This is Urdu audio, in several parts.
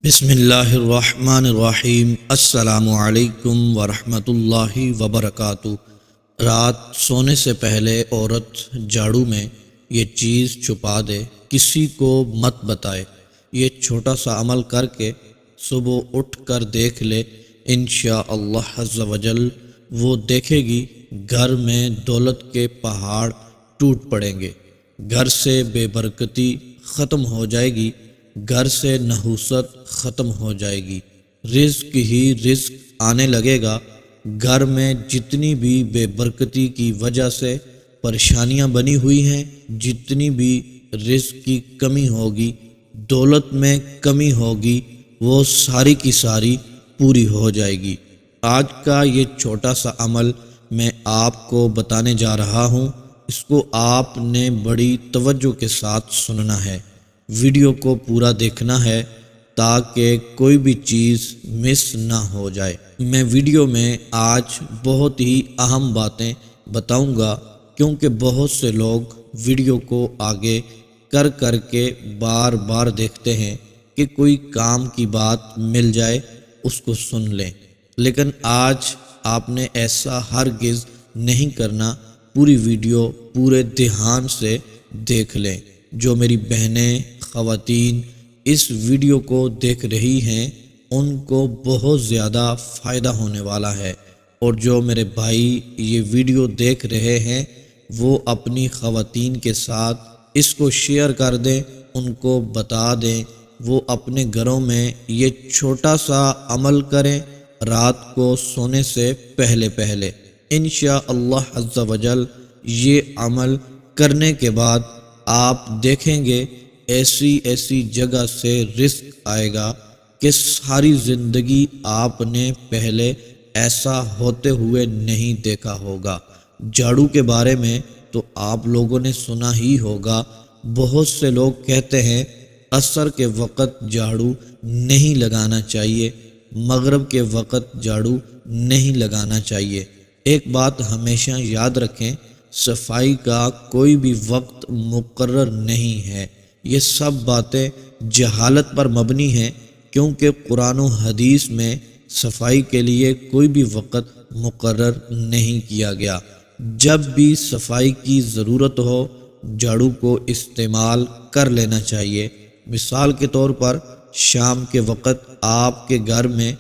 بسم اللہ الرحمن الرحیم۔ السلام علیکم ورحمۃ اللہ وبرکاتہ۔ رات سونے سے پہلے عورت جھاڑو میں یہ چیز چھپا دے، کسی کو مت بتائے۔ یہ چھوٹا سا عمل کر کے صبح اٹھ کر دیکھ لے، انشاءاللہ عز و جل وہ دیکھے گی گھر میں دولت کے پہاڑ ٹوٹ پڑیں گے، گھر سے بے برکتی ختم ہو جائے گی، گھر سے نحوست ختم ہو جائے گی، رزق ہی رزق آنے لگے گا۔ گھر میں جتنی بھی بے برکتی کی وجہ سے پریشانیاں بنی ہوئی ہیں، جتنی بھی رزق کی کمی ہوگی، دولت میں کمی ہوگی، وہ ساری کی ساری پوری ہو جائے گی۔ آج کا یہ چھوٹا سا عمل میں آپ کو بتانے جا رہا ہوں، اس کو آپ نے بڑی توجہ کے ساتھ سننا ہے، ویڈیو کو پورا دیکھنا ہے تاکہ کوئی بھی چیز مس نہ ہو جائے۔ میں ویڈیو میں آج بہت ہی اہم باتیں بتاؤں گا، کیونکہ بہت سے لوگ ویڈیو کو آگے کر کر کے بار بار دیکھتے ہیں کہ کوئی کام کی بات مل جائے اس کو سن لیں، لیکن آج آپ نے ایسا ہرگز نہیں کرنا۔ پوری ویڈیو پورے دھیان سے دیکھ لیں۔ جو میری بہنیں خواتین اس ویڈیو کو دیکھ رہی ہیں ان کو بہت زیادہ فائدہ ہونے والا ہے، اور جو میرے بھائی یہ ویڈیو دیکھ رہے ہیں وہ اپنی خواتین کے ساتھ اس کو شیئر کر دیں، ان کو بتا دیں، وہ اپنے گھروں میں یہ چھوٹا سا عمل کریں رات کو سونے سے پہلے۔ انشاءاللہ عز و جل یہ عمل کرنے کے بعد آپ دیکھیں گے ایسی جگہ سے رزق آئے گا کہ ساری زندگی آپ نے پہلے ایسا ہوتے ہوئے نہیں دیکھا ہوگا۔ جھاڑو کے بارے میں تو آپ لوگوں نے سنا ہی ہوگا، بہت سے لوگ کہتے ہیں عصر کے وقت جھاڑو نہیں لگانا چاہیے، مغرب کے وقت جھاڑو نہیں لگانا چاہیے۔ ایک بات ہمیشہ یاد رکھیں، صفائی کا کوئی بھی وقت مقرر نہیں ہے۔ یہ سب باتیں جہالت پر مبنی ہیں، کیونکہ قرآن و حدیث میں صفائی کے لیے کوئی بھی وقت مقرر نہیں کیا گیا۔ جب بھی صفائی کی ضرورت ہو جھاڑو کو استعمال کر لینا چاہیے۔ مثال کے طور پر شام کے وقت آپ کے گھر میں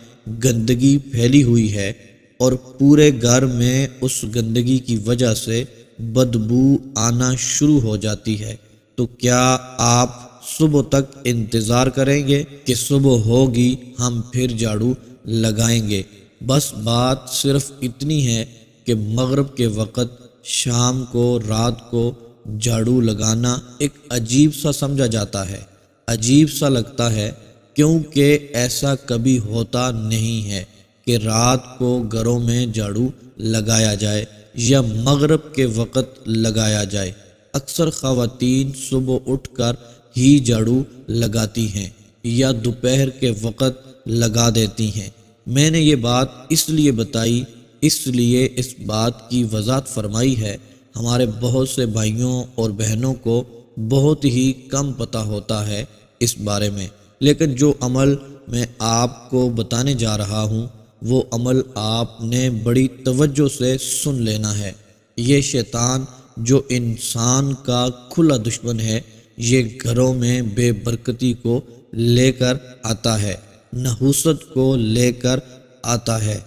گندگی پھیلی ہوئی ہے اور پورے گھر میں اس گندگی کی وجہ سے بدبو آنا شروع ہو جاتی ہے، تو کیا آپ صبح تک انتظار کریں گے کہ صبح ہوگی ہم پھر جھاڑو لگائیں گے؟ بس بات صرف اتنی ہے کہ مغرب کے وقت شام کو رات کو جھاڑو لگانا ایک عجیب سا سمجھا جاتا ہے، عجیب سا لگتا ہے، کیونکہ ایسا کبھی ہوتا نہیں ہے کہ رات کو گھروں میں جھاڑو لگایا جائے یا مغرب کے وقت لگایا جائے۔ اکثر خواتین صبح اٹھ کر ہی جھاڑو لگاتی ہیں یا دوپہر کے وقت لگا دیتی ہیں۔ میں نے یہ بات اس لیے بتائی، اس لیے اس بات کی وضاحت فرمائی ہے، ہمارے بہت سے بھائیوں اور بہنوں کو بہت ہی کم پتہ ہوتا ہے اس بارے میں، لیکن جو عمل میں آپ کو بتانے جا رہا ہوں وہ عمل آپ نے بڑی توجہ سے سن لینا ہے۔ یہ شیطان جو انسان کا کھلا دشمن ہے، یہ گھروں میں بے برکتی کو لے کر آتا ہے، نحوست کو لے کر آتا ہے۔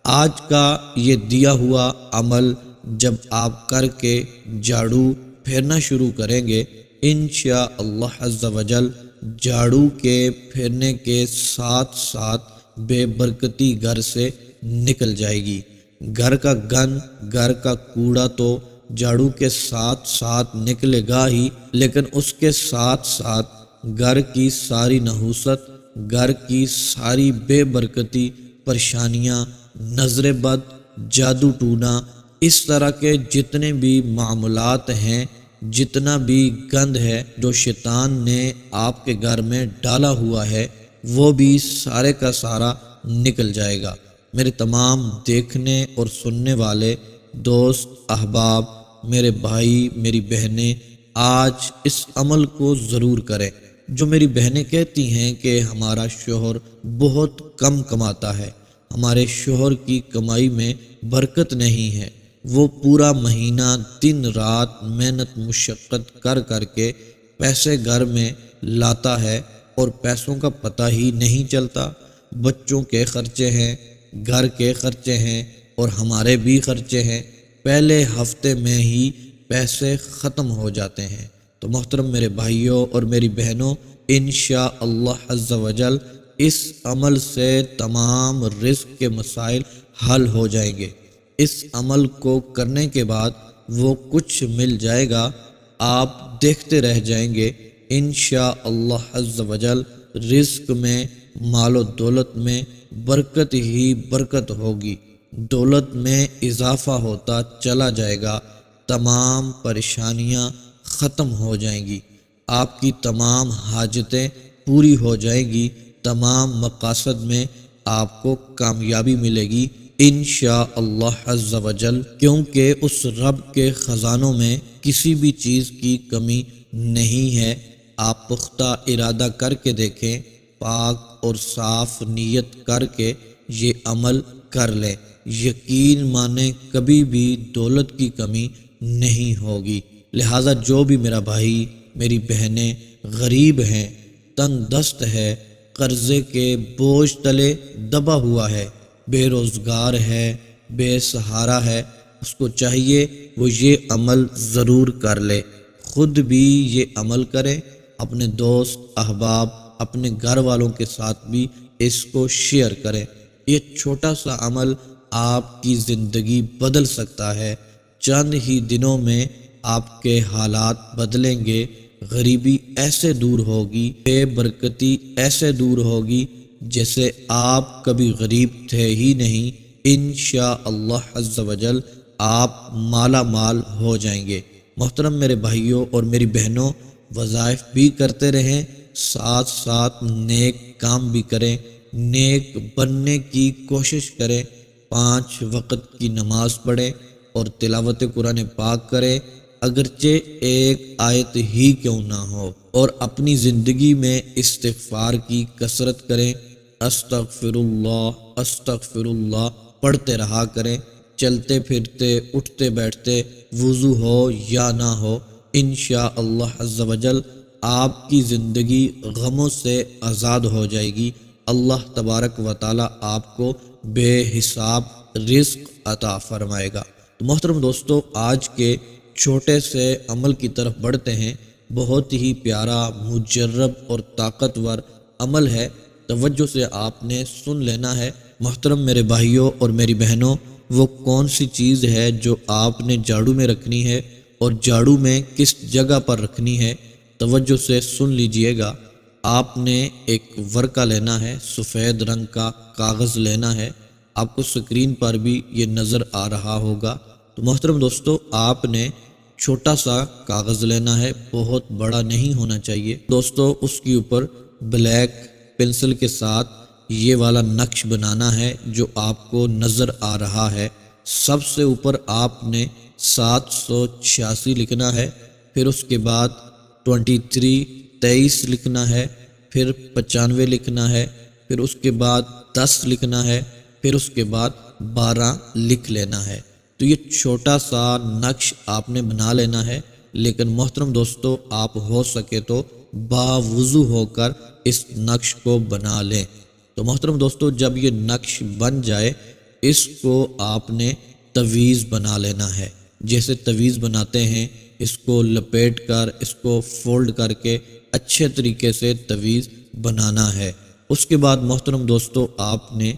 آج کا یہ دیا ہوا عمل جب آپ کر کے جھاڑو پھیرنا شروع کریں گے، انشاءاللہ عز و جل جھاڑو کے پھیرنے کے ساتھ ساتھ بے برکتی گھر سے نکل جائے گی۔ گھر کا گند، گھر کا کوڑا تو جھاڑو کے ساتھ ساتھ نکلے گا ہی، لیکن اس کے ساتھ ساتھ گھر کی ساری نحوست، گھر کی ساری بے برکتی، پریشانیاں، نظر بد، جادو ٹونا، اس طرح کے جتنے بھی معاملات ہیں، جتنا بھی گند ہے جو شیطان نے آپ کے گھر میں ڈالا ہوا ہے، وہ بھی سارے کا سارا نکل جائے گا۔ میرے تمام دیکھنے اور سننے والے دوست احباب، میرے بھائی، میری بہنیں، آج اس عمل کو ضرور کریں۔ جو میری بہنیں کہتی ہیں کہ ہمارا شوہر بہت کم کماتا ہے، ہمارے شوہر کی کمائی میں برکت نہیں ہے، وہ پورا مہینہ دن رات محنت مشقت کر کر کے پیسے گھر میں لاتا ہے اور پیسوں کا پتہ ہی نہیں چلتا، بچوں کے خرچے ہیں، گھر کے خرچے ہیں اور ہمارے بھی خرچے ہیں، پہلے ہفتے میں ہی پیسے ختم ہو جاتے ہیں۔ تو محترم میرے بھائیوں اور میری بہنوں، انشاءاللہ عز و جل اس عمل سے تمام رزق کے مسائل حل ہو جائیں گے۔ اس عمل کو کرنے کے بعد وہ کچھ مل جائے گا، آپ دیکھتے رہ جائیں گے، انشاءاللہ عز و جل رزق میں، مال و دولت میں برکت ہی برکت ہوگی، دولت میں اضافہ ہوتا چلا جائے گا، تمام پریشانیاں ختم ہو جائیں گی، آپ کی تمام حاجتیں پوری ہو جائیں گی، تمام مقاصد میں آپ کو کامیابی ملے گی انشاءاللہ عز و جل، کیونکہ اس رب کے خزانوں میں کسی بھی چیز کی کمی نہیں ہے۔ آپ پختہ ارادہ کر کے دیکھیں، پاک اور صاف نیت کر کے یہ عمل کر لیں، یقین مانیں کبھی بھی دولت کی کمی نہیں ہوگی۔ لہٰذا جو بھی میرا بھائی میری بہنیں غریب ہیں، تنگ دست ہے، قرضے کے بوجھ تلے دبا ہوا ہے، بے روزگار ہے، بے سہارا ہے، اس کو چاہیے وہ یہ عمل ضرور کر لے، خود بھی یہ عمل کرے، اپنے دوست احباب اپنے گھر والوں کے ساتھ بھی اس کو شیئر کریں۔ یہ چھوٹا سا عمل آپ کی زندگی بدل سکتا ہے، چند ہی دنوں میں آپ کے حالات بدلیں گے، غریبی ایسے دور ہوگی، بے برکتی ایسے دور ہوگی جیسے آپ کبھی غریب تھے ہی نہیں، انشاءاللہ عز و جل آپ مالا مال ہو جائیں گے۔ محترم میرے بھائیوں اور میری بہنوں، وظائف بھی کرتے رہیں، ساتھ ساتھ نیک کام بھی کریں، نیک بننے کی کوشش کریں، 5 وقت کی نماز پڑھیں اور تلاوت قرآن پاک کریں، اگرچہ ایک آیت ہی کیوں نہ ہو، اور اپنی زندگی میں استغفار کی کثرت کریں، استغفر اللہ پڑھتے رہا کریں، چلتے پھرتے اٹھتے بیٹھتے وضو ہو یا نہ ہو، انشاءاللہ عز و جل آپ کی زندگی غموں سے آزاد ہو جائے گی، اللہ تبارک و تعالی آپ کو بے حساب رزق عطا فرمائے گا۔ تو محترم دوستو، آج کے چھوٹے سے عمل کی طرف بڑھتے ہیں، بہت ہی پیارا، مجرب اور طاقتور عمل ہے، توجہ سے آپ نے سن لینا ہے۔ محترم میرے بھائیوں اور میری بہنوں، وہ کون سی چیز ہے جو آپ نے جھاڑو میں رکھنی ہے اور جھاڑو میں کس جگہ پر رکھنی ہے، توجہ سے سن لیجئے گا۔ آپ نے ایک ورقہ لینا ہے، سفید رنگ کا کاغذ لینا ہے، آپ کو سکرین پر بھی یہ نظر آ رہا ہوگا۔ تو محترم دوستو، آپ نے چھوٹا سا کاغذ لینا ہے، بہت بڑا نہیں ہونا چاہیے دوستو، اس کے اوپر بلیک پنسل کے ساتھ یہ والا نقش بنانا ہے جو آپ کو نظر آ رہا ہے۔ سب سے اوپر آپ نے 786 لکھنا ہے، پھر اس کے بعد 23 لکھنا ہے، پھر 95 لکھنا ہے، پھر اس کے بعد 10 لکھنا ہے، پھر اس کے بعد 12 لکھ لینا ہے۔ تو یہ چھوٹا سا نقش آپ نے بنا لینا ہے، لیکن محترم دوستو، آپ ہو سکے تو باوضو ہو کر اس نقش کو بنا لیں۔ تو محترم دوستو، جب یہ نقش بن جائے، اس کو آپ نے تویز بنا لینا ہے، جیسے تویز بناتے ہیں، اس کو لپیٹ کر، اس کو فولڈ کر کے اچھے طریقے سے تویز بنانا ہے۔ اس کے بعد محترم دوستو، آپ نے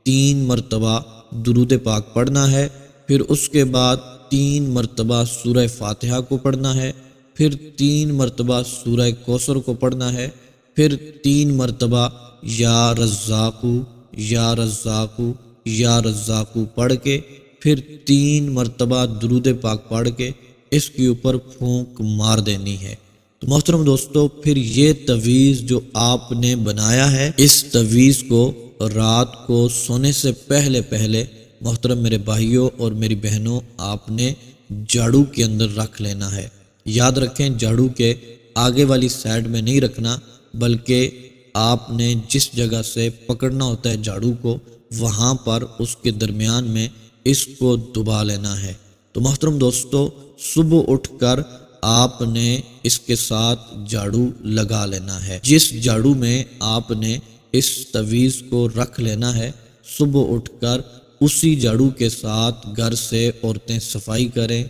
3 مرتبہ درود پاک پڑھنا ہے، پھر اس کے بعد 3 مرتبہ سورہ فاتحہ کو پڑھنا ہے، پھر 3 مرتبہ سورہ کوثر کو پڑھنا ہے، پھر 3 مرتبہ یا رزاقو یا رزاقو یا رزاقو پڑھ کے، پھر 3 مرتبہ درود پاک پڑھ کے اس کے اوپر پھونک مار دینی ہے۔ تو محترم دوستو، پھر یہ تویز جو آپ نے بنایا ہے، اس تویز کو رات کو سونے سے پہلے محترم میرے بھائیوں اور میری بہنوں، آپ نے جھاڑو کے اندر رکھ لینا ہے۔ یاد رکھیں، جھاڑو کے آگے والی سائڈ میں نہیں رکھنا، بلکہ آپ نے جس جگہ سے پکڑنا ہوتا ہے جھاڑو کو، وہاں پر اس کے درمیان میں اس کو دبا لینا ہے۔ تو محترم دوستو، صبح اٹھ کر آپ نے اس کے ساتھ جھاڑو لگا لینا ہے۔ جس جھاڑو میں آپ نے اس تعویذ کو رکھ لینا ہے، صبح اٹھ کر اسی جھاڑو کے ساتھ گھر سے عورتیں صفائی کریں،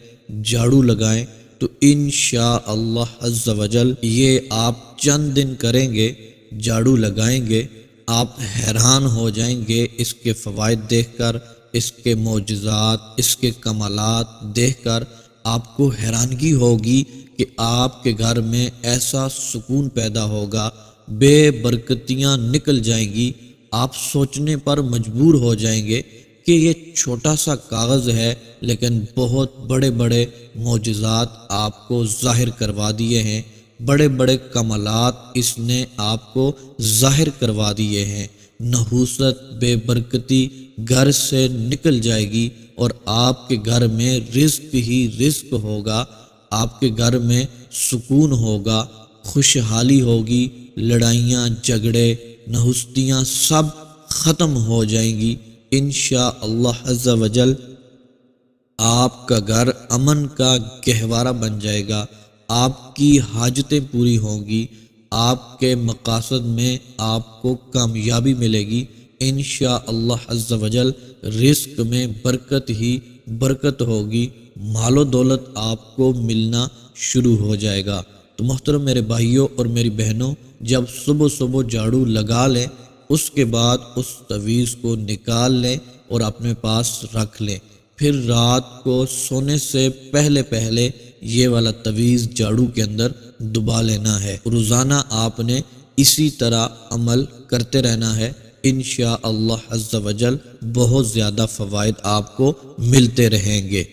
جھاڑو لگائیں، تو انشاءاللہ عز و جل یہ آپ چند دن کریں گے، جھاڑو لگائیں گے، آپ حیران ہو جائیں گے اس کے فوائد دیکھ کر، اس کے معجزات، اس کے کمالات دیکھ کر آپ کو حیرانگی ہوگی کہ آپ کے گھر میں ایسا سکون پیدا ہوگا، بے برکتیاں نکل جائیں گی۔ آپ سوچنے پر مجبور ہو جائیں گے کہ یہ چھوٹا سا کاغذ ہے لیکن بہت بڑے بڑے معجزات آپ کو ظاہر کروا دیے ہیں، بڑے بڑے کمالات اس نے آپ کو ظاہر کروا دیے ہیں۔ نحوست، بے برکتی گھر سے نکل جائے گی اور آپ کے گھر میں رزق ہی رزق ہوگا، آپ کے گھر میں سکون ہوگا، خوشحالی ہوگی، لڑائیاں، جھگڑے، نحوستیاں سب ختم ہو جائیں گی انشاءاللہ عز و جل۔ آپ کا گھر امن کا گہوارہ بن جائے گا، آپ کی حاجتیں پوری ہوں گی، آپ کے مقاصد میں آپ کو کامیابی ملے گی انشاءاللہ عز و جل۔ رزق میں برکت ہی برکت ہوگی، مال و دولت آپ کو ملنا شروع ہو جائے گا۔ تو محترم میرے بھائیوں اور میری بہنوں، جب صبح صبح جھاڑو لگا لیں، اس کے بعد اس تعویذ کو نکال لیں اور اپنے پاس رکھ لیں، پھر رات کو سونے سے پہلے پہلے یہ والا تعویذ جھاڑو کے اندر دبا لینا ہے۔ روزانہ آپ نے اسی طرح عمل کرتے رہنا ہے، انشاءاللہ عز و جل بہت زیادہ فوائد آپ کو ملتے رہیں گے۔